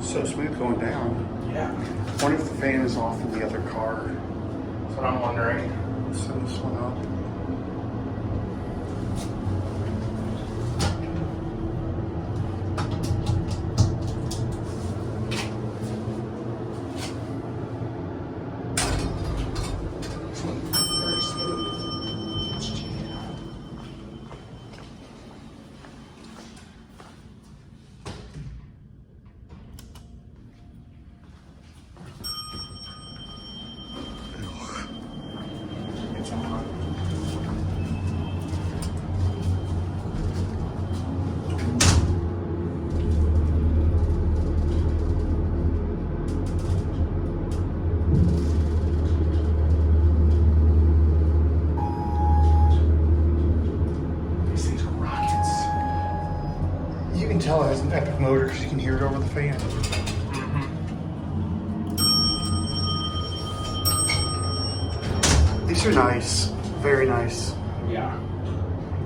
So smooth going down. Yeah. I wonder if the fan is off in the other car. That's what I'm wondering. Let's set this one up. Very smooth. Let's check it out. It's on. These things are rockets. You can tell it has an epic motor because you can hear it over the fan. These are nice. Very nice. Yeah.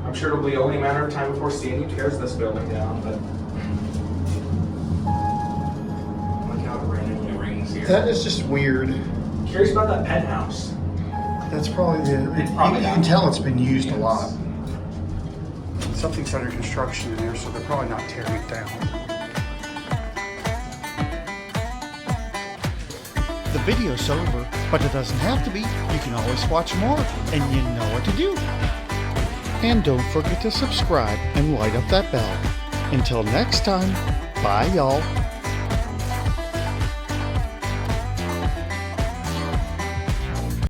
I'm sure it'll be only a matter of time before CNU tears this building down, but look how it randomly rings here. That is just weird. Curious about that penthouse. That's probably the. It's probably you not. can tell it's been used a Yes. lot. Something's under construction in there, so they're probably not tearing it down. The video's over, but it doesn't have to be. You can always watch more, and you know what to do. And don't forget to subscribe and light up that bell. Until next time, bye y'all.